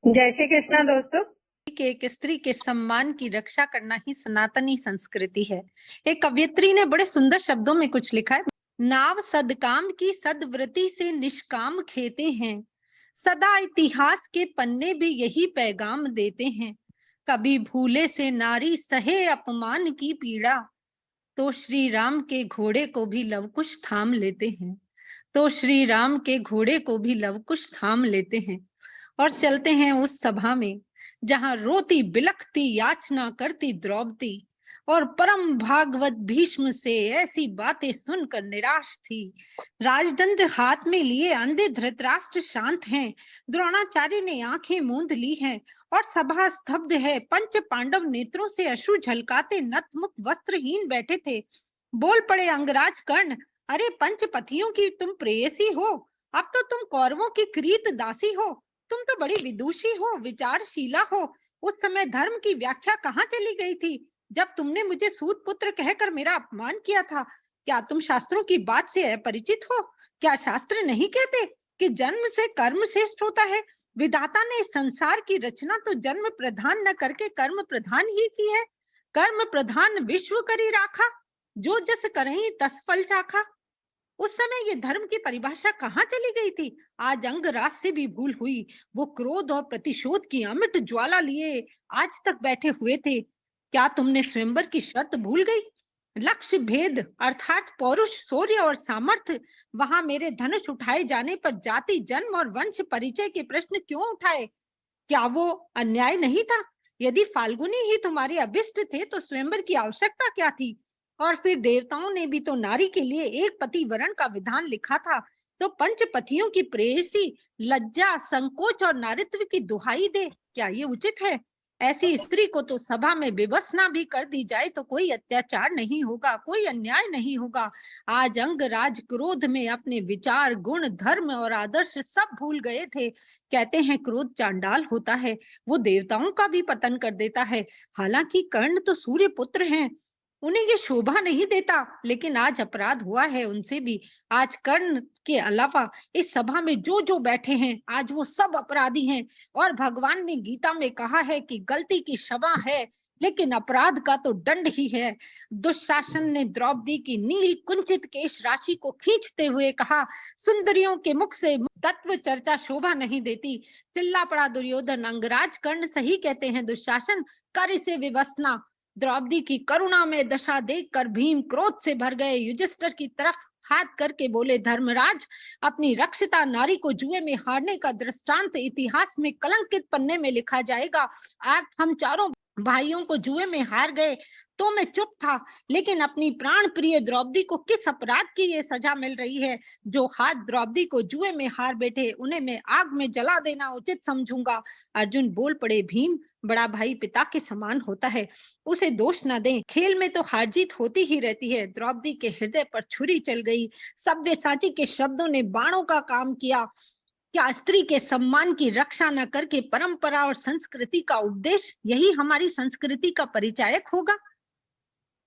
जय श्री कृष्णा दोस्तों। कि एक स्त्री के सम्मान की रक्षा करना ही सनातनी संस्कृति है। एक कवयित्री ने बड़े सुंदर शब्दों में कुछ लिखा है। नाव सदकाम की सदवृत्ति से निष्काम खेते हैं, सदा इतिहास के पन्ने भी यही पैगाम देते हैं। कभी भूले से नारी सहे अपमान की पीड़ा, तो श्री राम के घोड़े को भी लवकुश थाम लेते हैं। तो श्री राम के घोड़े को भी लवकुश थाम लेते हैं और चलते हैं उस सभा में जहां रोती बिलखती याचना करती द्रौपदी और परम भागवत भीष्म से ऐसी बातें सुनकर निराश थी। राजदंड हाथ में लिए अंधे धृतराष्ट्र शांत हैं, द्रोणाचार्य ने आंखें मूंद ली हैं और सभा स्तब्ध है। पंच पांडव नेत्रों से अश्रु झलकाते नतमुख वस्त्रहीन बैठे थे। बोल पड़े अंगराज कर्ण, अरे पंचपतियों की तुम प्रेयसी हो, अब तो तुम कौरवों की क्रीत दासी हो। तुम तो बड़ी विदुषी हो, विचारशीला हो। उस समय धर्म की व्याख्या कहाँ चली गई थी जब तुमने मुझे सूत पुत्र कहकर मेरा अपमान किया था? क्या तुम शास्त्रों की बात से अपरिचित हो? क्या शास्त्र नहीं कहते कि जन्म से कर्म श्रेष्ठ होता है? विधाता ने संसार की रचना तो जन्म प्रधान न करके कर्म प्रधान ही की है। कर्म प्रधान विश्व करी राखा, जो जस करहीं तस फल चाखा। उस समय ये धर्म की परिभाषा कहाँ चली गई थी? आज अंगराज से भी भूल हुई। वो क्रोध और प्रतिशोध की अमिट ज्वाला लिए आज तक बैठे हुए थे। क्या तुमने स्वयंवर की शर्त भूल गई? लक्ष्य भेद अर्थात पौरुष शौर्य और सामर्थ्य, वहां मेरे धनुष उठाए जाने पर जाति जन्म और वंश परिचय के प्रश्न क्यों उठाए? क्या वो अन्याय नहीं था? यदि फाल्गुनी ही तुम्हारे अभिष्ट थे तो स्वयंवर की आवश्यकता क्या थी? और फिर देवताओं ने भी तो नारी के लिए एक पति वरण का विधान लिखा था। तो पंचपतियों की प्रेयसी लज्जा संकोच और नारित्व की दुहाई दे, क्या ये उचित है? ऐसी स्त्री को तो सभा में विवस्ना भी कर दी जाए तो कोई अत्याचार नहीं होगा, कोई अन्याय नहीं होगा। आज अंगराज क्रोध में अपने विचार गुण धर्म और आदर्श सब भूल गए थे। कहते हैं क्रोध चांडाल होता है, वो देवताओं का भी पतन कर देता है। हालांकि कर्ण तो सूर्य पुत्र हैं, उन्हें ये शोभा नहीं देता, लेकिन आज अपराध हुआ है उनसे भी। आज कर्ण के अलावा इस सभा में जो जो बैठे हैं आज वो सब अपराधी हैं। और भगवान ने गीता में कहा है कि गलती की क्षमा है, लेकिन अपराध का तो दंड ही है। दुशासन ने द्रौपदी की नील कुंचित केश राशि को खींचते हुए कहा, सुंदरियों के मुख से तत्व चर्चा शोभा नहीं देती। चिल्ला पड़ा दुर्योधन, अंगराज कर्ण सही कहते हैं दुशासन, कर इसे विवसना। द्रौपदी की करुणा में दशा देखकर भीम क्रोध से भर गए। युधिष्ठिर की तरफ हाथ करके बोले, धर्मराज, अपनी रक्षिता नारी को जुए में हारने का दृष्टांत इतिहास में कलंकित पन्ने में लिखा जाएगा। आप हम चारों भाइयों को जुए में हार गए तो मैं चुप था, लेकिन अपनी प्राण प्रिय द्रौपदी को किस अपराध की ये सजा मिल रही है? जो हाथ द्रौपदी को जुए में हार बैठे उन्हें मैं आग में जला देना उचित समझूंगा। अर्जुन बोल पड़े, भीम, बड़ा भाई पिता के समान होता है, उसे दोष न दें। खेल में तो हार जीत होती ही रहती है। द्रौपदी के हृदय पर छुरी चल गई। सव्यसाची के शब्दों ने बाणों का काम किया। क्या स्त्री के सम्मान की रक्षा न करके परंपरा और संस्कृति का उपदेश यही हमारी संस्कृति का परिचायक होगा?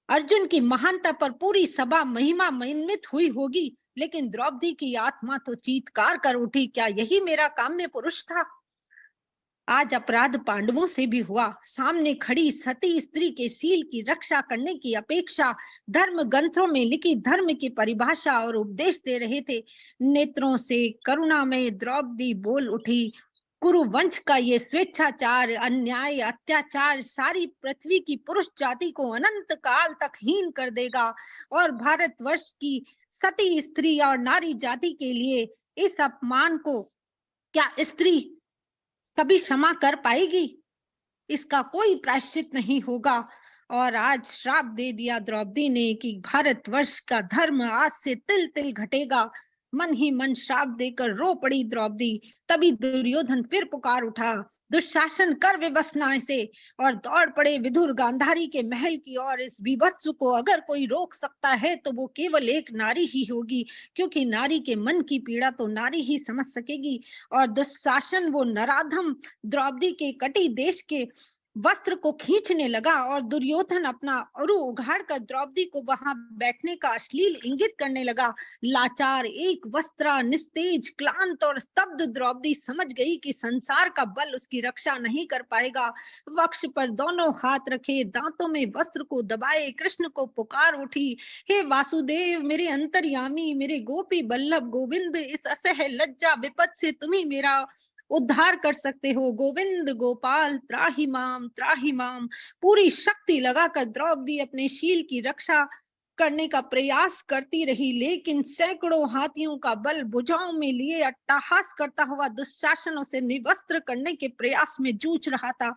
अर्जुन की महानता पर पूरी सभा महिमा महिमित हुई होगी, लेकिन द्रौपदी की आत्मा तो चीत्कार कर उठी, क्या यही मेरा काम्य पुरुष था? आज अपराध पांडवों से भी हुआ। सामने खड़ी सती स्त्री के सील की रक्षा करने की अपेक्षा धर्म ग्रंथों में लिखी धर्म की परिभाषा और उपदेश दे रहे थे। नेत्रों से करुणा में द्रौपदी बोल उठी, कुरुवंश का ये स्वेच्छाचार अन्याय अत्याचार सारी पृथ्वी की पुरुष जाति को अनंत काल तक हीन कर देगा, और भारतवर्ष की सती स्त्री और नारी जाति के लिए इस अपमान को क्या स्त्री कभी क्षमा कर पाएगी? इसका कोई प्रायश्चित नहीं होगा। और आज श्राप दे दिया द्रौपदी ने कि भारतवर्ष का धर्म आज से तिल तिल घटेगा। मन ही मन श्राप देकर रो पड़ी द्रौपदी। तभी दुर्योधन फिर पुकार उठा, दुशासन कर विवसना इसे, और दौड़ पड़े विदुर गांधारी के महल की ओर। इस विभत्स को अगर कोई रोक सकता है तो वो केवल एक नारी ही होगी, क्योंकि नारी के मन की पीड़ा तो नारी ही समझ सकेगी। और दुशासन वो नराधम द्रौपदी के कटी देश के वस्त्र को खींचने लगा और दुर्योधन अपना अरु उघाड़ कर द्रौपदी को वहां बैठने का अश्लील इंगित करने लगा। लाचार, एक वस्त्रा, निस्तेज, क्लांत और स्तब्ध द्रौपदी समझ गई कि संसार का बल उसकी रक्षा नहीं कर पाएगा। वक्ष पर दोनों हाथ रखे, दांतों में वस्त्र को दबाए कृष्ण को पुकार उठी, हे वासुदेव, मेरे अंतर्यामी, मेरे गोपी बल्लभ गोविंद, इस असह लज्जा विपद से तुम ही मेरा उद्धार कर सकते हो। गोविंद गोपाल त्राहि माम। पूरी शक्ति लगाकर द्रौपदी अपने शील की रक्षा करने का प्रयास करती रही, लेकिन सैकड़ों हाथियों का बल भुजाओं में लिए अट्टहास करता हुआ दुशासन उसे निवस्त्र करने के प्रयास में जूझ रहा था।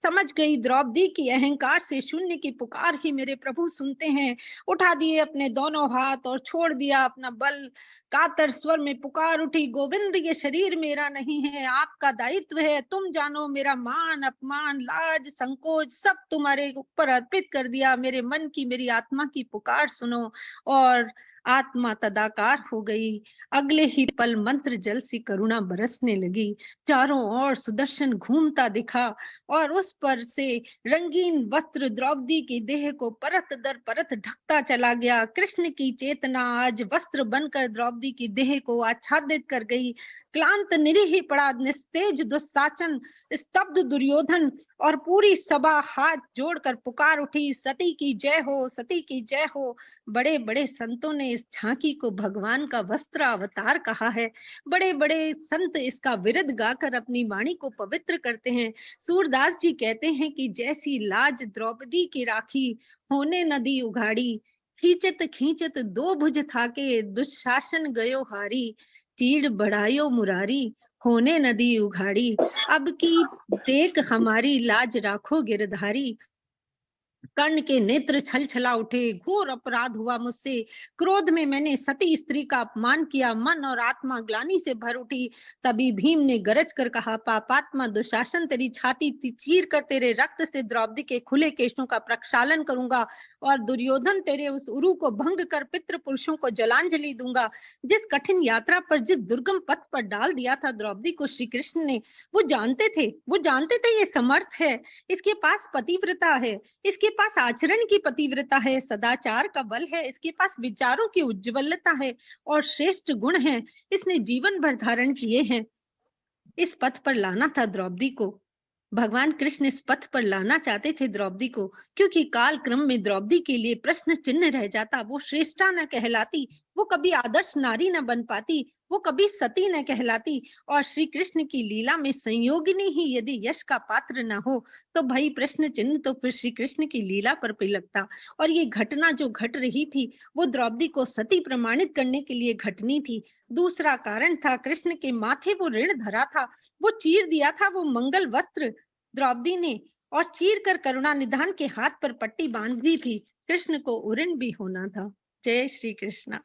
समझ गई द्रौपदी की अहंकार से शून्य की पुकार ही मेरे प्रभु सुनते हैं। उठा दिए अपने दोनों हाथ और छोड़ दिया अपना बल। कातर स्वर में पुकार उठी, गोविंद, ये शरीर मेरा नहीं है, आपका दायित्व है। तुम जानो, मेरा मान अपमान लाज संकोच सब तुम्हारे ऊपर अर्पित कर दिया। मेरे मन की, मेरी आत्मा की पुकार सुनो। और आत्मा तदाकार हो गई। अगले ही पल मंत्र जल सी करुणा बरसने लगी। चारों ओर सुदर्शन घूमता दिखा और उस पर से रंगीन वस्त्र द्रौपदी की देह को परत दर परत ढकता चला गया। कृष्ण की चेतना आज वस्त्र बनकर द्रौपदी की देह को आच्छादित कर गई। क्लांत निरीह पड़ा निस्तेज दुशासन, स्तब्ध दुर्योधन और पूरी सभा हाथ जोड़कर पुकार उठी, सती की जय हो, सती की जय हो। बड़े बड़े संतों ने इस झांकी को भगवान का वस्त्र अवतार कहा है। बड़े बड़े संत इसका विरध गाकर अपनी वाणी को पवित्र करते हैं। सूरदास जी कहते हैं कि जैसी लाज द्रौपदी की राखी, होने नदी उघाड़ी, खींचत खींचत दो भुज थाके, दुशासन गयो हारी, चीड़ बढ़ायो मुरारी, होने नदी उघाड़ी। अब की टेक हमारी, लाज राखो गिरधारी। कर्ण के नेत्र छल छला उठे, घोर अपराध हुआ मुझसे। क्रोध में मैंने सती स्त्री का अपमान किया, मन और आत्मा ग्लानि से भर उठी। तभी भीम ने गरज कर कहा, पापात्मा दुशासन, तेरी छाती चीर कर तेरे रक्त से द्रौपदी के खुले केशों का प्रक्षालन करूंगा, और दुर्योधन तेरे उस उरु को भंग कर पितृ पुरुषों को जलांजलि दूंगा। जिस कठिन यात्रा पर, जिस दुर्गम पथ पर डाल दिया था द्रौपदी को श्री कृष्ण ने, वो जानते थे ये समर्थ है, इसके पास पतिव्रता है, इसके पास आचरण की पतिव्रता है, सदाचार का बल है, इसके पास विचारों की उज्ज्वलता है और श्रेष्ठ गुण हैं, इसने जीवन भर धारण किए हैं। इस पथ पर लाना था द्रौपदी को। भगवान कृष्ण इस पथ पर लाना चाहते थे द्रौपदी को, क्योंकि काल क्रम में द्रौपदी के लिए प्रश्न चिन्ह रह जाता। वो श्रेष्ठा न कहलाती, वो कभी आदर्श नारी न बन पाती, वो कभी सती न कहलाती। और श्री कृष्ण की लीला में संयोगिनी ही यदि यश का पात्र न हो, तो भाई प्रश्न चिन्ह तो फिर श्री कृष्ण की लीला पर भी लगता। और ये घटना जो घट रही थी, वो द्रौपदी को सती प्रमाणित करने के लिए घटनी थी। दूसरा कारण था, कृष्ण के माथे वो ऋण धरा था, वो चीर दिया था वो मंगल वस्त्र द्रौपदी ने, और चीर कर करुणा निधान के हाथ पर पट्टी बांध दी थी। कृष्ण को उऋण भी होना था। जय श्री कृष्ण।